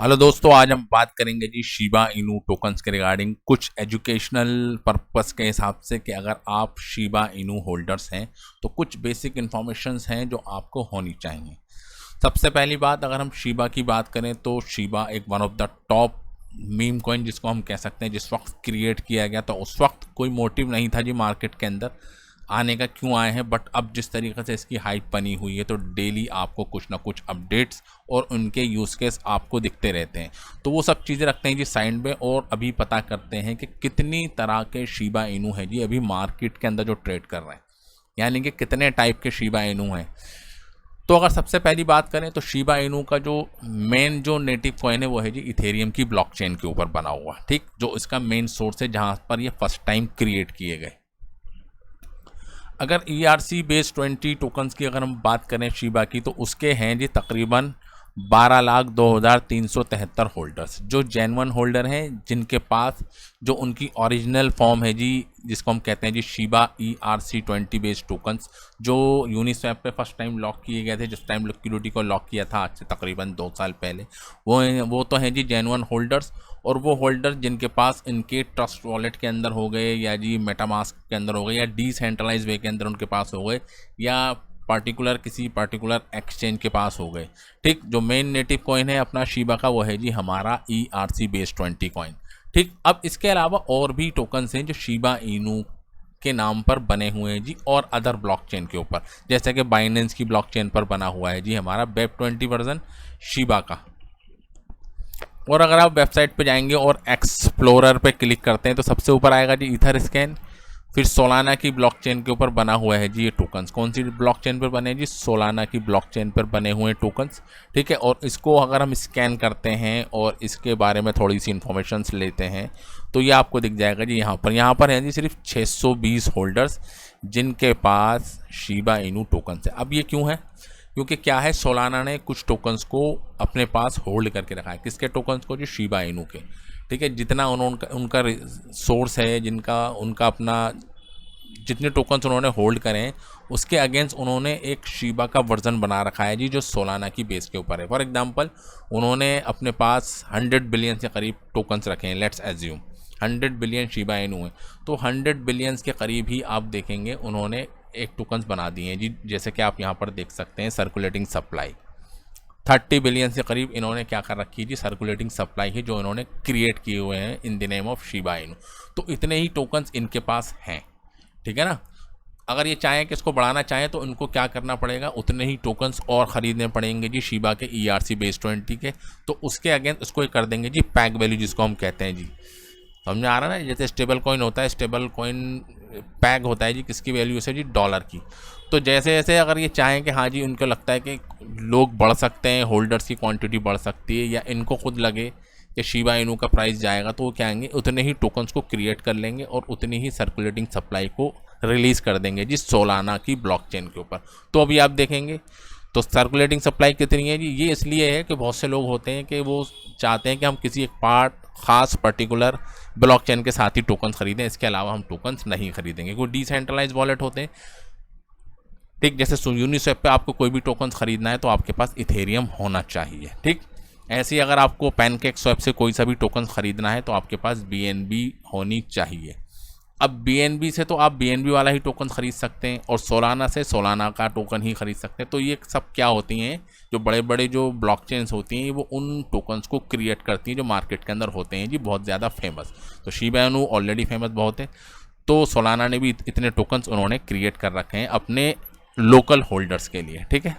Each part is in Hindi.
हेलो दोस्तों, आज हम बात करेंगे जी शिबा इनू टोकन्स के रिगार्डिंग कुछ एजुकेशनल पर्पस के हिसाब से कि अगर आप शिबा इनू होल्डर्स हैं तो कुछ बेसिक इन्फॉर्मेशंस हैं जो आपको होनी चाहिए। सबसे पहली बात, अगर हम शिबा की बात करें तो शिबा एक one of the top meme coin जिसको हम कह सकते हैं। जिस वक्त क्रिएट किया गया तो उस वक्त कोई मोटिव नहीं था जी मार्केट के अंदर आने का, क्यों आए हैं, बट अब जिस तरीके से इसकी हाइप बनी हुई है तो डेली आपको कुछ ना कुछ अपडेट्स और उनके यूज़ केस आपको दिखते रहते हैं। तो वो सब चीज़ें रखते हैं जी साइड में, और अभी पता करते हैं कि कितनी तरह के शिबा इनू हैं जी अभी मार्केट के अंदर जो ट्रेड कर रहे हैं, यानी कि कितने टाइप के शिबा इनू हैं। तो अगर सबसे पहली बात करें तो शिबा इनू का जो मेन जो नेटिव कॉइन है वो है जी इथेरियम की ब्लॉकचेन के ऊपर बना हुआ, ठीक, जो इसका मेन सोर्स है जहां पर ये फर्स्ट टाइम क्रिएट किए गए। अगर ERC बेस 20 टोकन्स की अगर हम बात करें शिबा की, तो उसके हैं जी तकरीबन 12,02,373 होल्डर्स, जो जेन्युइन होल्डर हैं जिनके पास जो उनकी ओरिजिनल फॉर्म है जी, जिसको हम कहते हैं जी शिबा ERC20 बेस्ड टोकन्स, जो यूनिस्वैप पे फर्स्ट टाइम लॉक किए गए थे, जिस टाइम लिक्विडिटी को लॉक किया था आज से तकरीबन 2 साल पहले। वो तो हैं जी जेन्युइन होल्डर्स, और वो होल्डर जिनके पास इनके ट्रस्ट वॉलेट के अंदर हो गए, या जी मेटामास्क के अंदर हो गए, या डिसेंट्रलाइज वे के अंदर उनके पास हो गए, या पार्टिकुलर किसी पार्टिकुलर एक्सचेंज के पास हो गए, ठीक। जो मेन नेटिव कॉइन है अपना शिबा का वो है जी हमारा ERC बेस 20 कॉइन, ठीक। अब इसके अलावा और भी टोकन्स हैं जो शिबा इनू के नाम पर बने हुए हैं जी, और अदर ब्लॉकचेन के ऊपर, जैसे कि बाइनेंस की ब्लॉकचेन पर बना हुआ है जी हमारा वेब20 वर्जन शिबा का। और अगर आप वेबसाइट पे जाएंगे और एक्सप्लोरर पे क्लिक करते हैं तो सबसे ऊपर आएगा जी ईथर स्कैन। फिर सोलाना की ब्लॉकचेन के ऊपर बना हुआ है जी ये टोकन्स। कौन सी ब्लॉकचेन पर बने हैं जी? सोलाना की ब्लॉकचेन पर बने हुए टोकन्स, ठीक है। और इसको अगर हम स्कैन करते हैं और इसके बारे में थोड़ी सी इन्फॉर्मेशन लेते हैं तो ये आपको दिख जाएगा जी यहाँ पर है जी सिर्फ 620 होल्डर्स जिनके पास शिबा इनू टोकन्स है। अब ये क्यों है? क्योंकि क्या है, सोलाना ने कुछ टोकन्स को अपने पास होल्ड करके रखा है। किसके टोकन्स को? जो शिबा इनू के, ठीक है। जितना उनका उनका सोर्स है, जिनका उनका अपना जितने टोकन्स उन्होंने होल्ड करें उसके अगेंस्ट उन्होंने एक शिबा का वर्जन बना रखा है जी, जो सोलाना की बेस के ऊपर है। फॉर एग्जांपल, उन्होंने अपने पास 100 बिलियन के करीब टोकन्स रखे हैं। Let's assume 100 billion Shiba Inu है, तो 100 बिलियंस के करीब ही आप देखेंगे उन्होंने एक टोकन्स बना दिए हैं जी। जैसे कि आप यहाँ पर देख सकते हैं सर्कुलेटिंग सप्लाई 30 बिलियन से करीब इन्होंने क्या कर रखी है जी, सर्कुलेटिंग सप्लाई है जो इन्होंने क्रिएट किए हुए हैं in the name of Shiba Inu. तो इतने ही टोकन्स इनके पास हैं, ठीक है ना। अगर ये चाहें कि इसको बढ़ाना चाहें तो इनको क्या करना पड़ेगा, उतने ही टोकन्स और ख़रीदने पड़ेंगे जी शिबा के ERC बेस 20 के। तो उसके अगेंस्ट इसको कर देंगे जी पैक वैल्यू, जिसको हम कहते हैं जी, समझ में आ रहा है ना। जैसे स्टेबल कॉइन होता है, स्टेबल कॉइन पैग होता है जी किसकी वैल्यू से जी? डॉलर की। तो जैसे जैसे अगर ये चाहें कि हाँ जी उनको लगता है कि लोग बढ़ सकते हैं, होल्डर्स की क्वांटिटी बढ़ सकती है, या इनको खुद लगे कि शिबा इनू का प्राइस जाएगा, तो वो क्या आएंगे, उतने ही टोकन्स को क्रिएट कर लेंगे और उतनी ही सर्कुलेटिंग सप्लाई को रिलीज़ कर देंगे जी सोलाना की ब्लॉकचेन के ऊपर। तो अभी आप देखेंगे तो सर्कुलेटिंग सप्लाई कितनी है जी? ये इसलिए है कि बहुत से लोग होते हैं कि वो चाहते हैं कि हम किसी एक खास पर्टिकुलर ब्लॉकचेन के साथ ही टोकन्स खरीदें, इसके अलावा हम टोकन्स नहीं खरीदेंगे। कोई डिसेंट्रलाइज वॉलेट होते हैं, ठीक। जैसे यूनिस्वैप पे आपको कोई भी टोकन्स खरीदना है तो आपके पास इथेरियम होना चाहिए, ठीक। ऐसे ही अगर आपको पैनकेक स्वैप से कोई सा भी टोकन खरीदना है तो आपके पास BNB होनी चाहिए। अब BNB से तो आप BNB वाला ही टोकन खरीद सकते हैं, और सोलाना से सोलाना का टोकन ही खरीद सकते हैं। तो ये सब क्या होती हैं, जो बड़े बड़े जो ब्लॉकचेन्स होती हैं वो उन टोकन्स को क्रिएट करती हैं जो मार्केट के अंदर होते हैं जी बहुत ज़्यादा फेमस। तो शिबा इनू ऑलरेडी फेमस बहुत है, तो सोलाना ने भी इतने टोकन्स उन्होंने क्रिएट कर रखे हैं अपने लोकल होल्डर्स के लिए, ठीक है।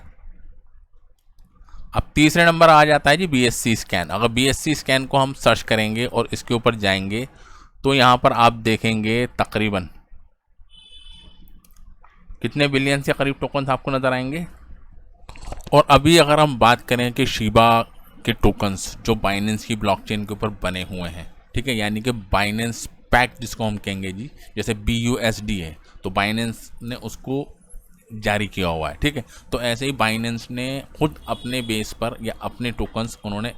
अब तीसरे नंबर आ जाता है जी BSC स्कैन। अगर BSC स्कैन को हम सर्च करेंगे और इसके ऊपर जाएंगे तो यहाँ पर आप देखेंगे तकरीबन कितने बिलियन से करीब टोकन्स आपको नज़र आएंगे। और अभी अगर हम बात करें कि शिबा के टोकन्स जो बाइनेंस की ब्लॉकचेन के ऊपर बने हुए हैं, ठीक है, यानी कि बाइनेंस पैक जिसको हम कहेंगे जी, जैसे BUSD है तो बाइनेंस ने उसको जारी किया हुआ है, ठीक है। तो ऐसे ही बाइनेंस ने खुद अपने बेस पर या अपने टोकन्स उन्होंने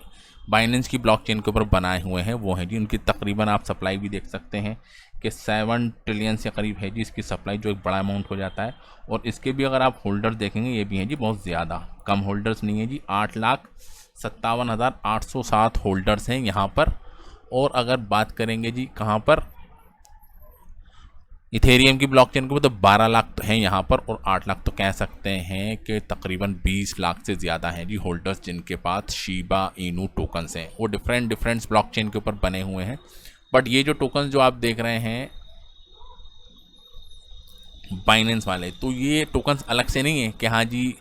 बाइनेंस की ब्लॉकचेन के ऊपर बनाए हुए हैं, वो है जी उनकी तकरीबन आप सप्लाई भी देख सकते हैं कि 7 ट्रिलियन से करीब है जी इसकी सप्लाई, जो एक बड़ा अमाउंट हो जाता है। और इसके भी अगर आप होल्डर्स देखेंगे ये भी हैं जी बहुत ज़्यादा, कम होल्डर्स नहीं है जी, 57,807 होल्डर्स हैं यहाँ पर। और अगर बात करेंगे जी कहाँ पर, इथेरियम की ब्लॉकचेन के ऊपर, तो 12 लाख तो हैं यहाँ पर, और 8 लाख तो कह सकते हैं कि तकरीबन 20 लाख से ज़्यादा हैं जी होल्डर्स जिनके पास शिबा इनू टोकन्स हैं। वो डिफरेंट ब्लॉकचेन के ऊपर बने हुए हैं। बट ये जो टोकन्स जो आप देख रहे हैं बाइनेंस वाले, तो ये टोकन्स अलग से नहीं है कि हाँ जी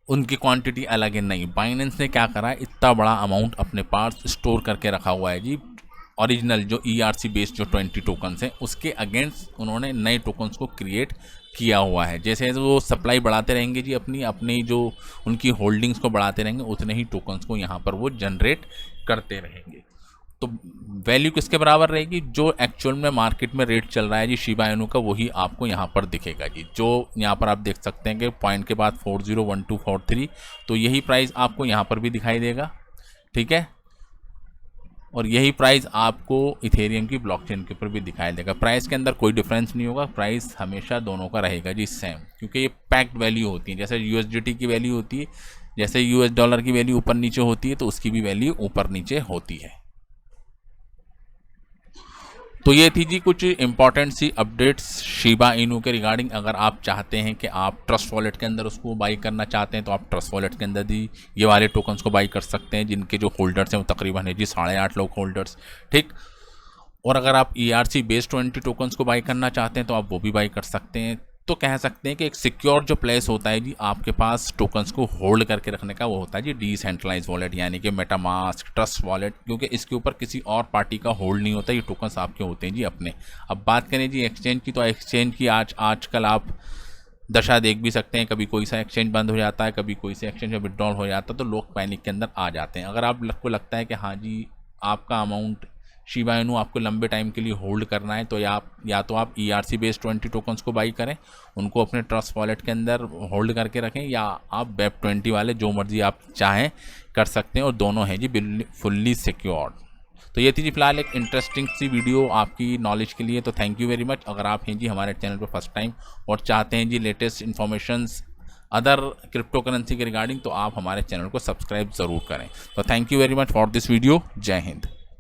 उनकी क्वांटिटी अलग है, नहीं। बाइनेंस ने क्या करा है, इतना बड़ा अमाउंट अपने पास स्टोर करके रखा हुआ है जी। ओरिजिनल जो ERC बेस्ड जो 20 टोकन्स हैं उसके अगेंस्ट उन्होंने नए टोकन्स को क्रिएट किया हुआ है। जैसे वो सप्लाई बढ़ाते रहेंगे जी अपनी जो उनकी होल्डिंग्स को बढ़ाते रहेंगे, उतने ही टोकन्स को यहाँ पर वो जनरेट करते रहेंगे। तो वैल्यू किसके बराबर रहेगी, जो एक्चुअल में मार्केट में रेट चल रहा है जी शिबा इनू का, वही आपको यहाँ पर दिखेगा जी। जो यहाँ पर आप देख सकते हैं कि पॉइंट के बाद 401243, तो यही प्राइस आपको यहाँ पर भी दिखाई देगा, ठीक है। और यही प्राइस आपको इथेरियम की ब्लॉकचेन के ऊपर भी दिखाई देगा। प्राइस के अंदर कोई डिफरेंस नहीं होगा, प्राइस हमेशा दोनों का रहेगा जी सेम, क्योंकि ये पैक्ड वैल्यू होती है। जैसे USDT की वैल्यू होती है, जैसे US डॉलर की वैल्यू ऊपर नीचे होती है, तो उसकी भी वैल्यू ऊपर नीचे होती है। तो ये थी जी कुछ इंपॉर्टेंट सी अपडेट्स शिबा इनू के रिगार्डिंग। अगर आप चाहते हैं कि आप ट्रस्ट वॉलेट के अंदर उसको बाई करना चाहते हैं, तो आप ट्रस्ट वॉलेट के अंदर भी ये वाले टोकन्स को बाई कर सकते हैं, जिनके जो होल्डर्स हैं वो तकरीबन है जी 8.5 लाख होल्डर्स, ठीक। और अगर आप ERC बेस्ड 20 टोकन्स को बाई करना चाहते हैं तो आप वो भी बाई कर सकते हैं। तो कह सकते हैं कि एक सिक्योर जो प्लेस होता है जी आपके पास टोकन्स को होल्ड करके रखने का, वो होता है जी डिसेंट्रलाइज वॉलेट, यानी कि मेटामास्क, ट्रस्ट वॉलेट, क्योंकि इसके ऊपर किसी और पार्टी का होल्ड नहीं होता, ये टोकन्स आपके होते हैं जी अपने। अब बात करें जी एक्सचेंज की, तो एक्सचेंज की आजकल आप दशा देख भी सकते हैं। कभी कोई सा एक्सचेंज बंद हो जाता है, कभी कोई सा एक्सचेंज में विड्रॉल हो जाता है, तो लोग पैनिक के अंदर आ जाते हैं। अगर आपको लगता है कि हाँ जी आपका अमाउंट शिबा इनू आपको लंबे टाइम के लिए होल्ड करना है, तो या तो आप ERC बेस्ड 20 टोकन्स को बाई करें, उनको अपने ट्रस्ट वॉलेट के अंदर होल्ड करके रखें, या आप वेब 20 वाले जो मर्जी आप चाहें कर सकते हैं, और दोनों हैं जी फुल्ली सिक्योर्ड। तो ये थी जी फिलहाल एक इंटरेस्टिंग सी वीडियो आपकी नॉलेज के लिए। तो थैंक यू वेरी मच। अगर आप हैं जी हमारे चैनल पर फर्स्ट टाइम और चाहते हैं जी latest informations other crypto currency के रिगार्डिंग, तो आप हमारे चैनल को सब्सक्राइब ज़रूर करें। तो thank you very much for this video. जय हिंद।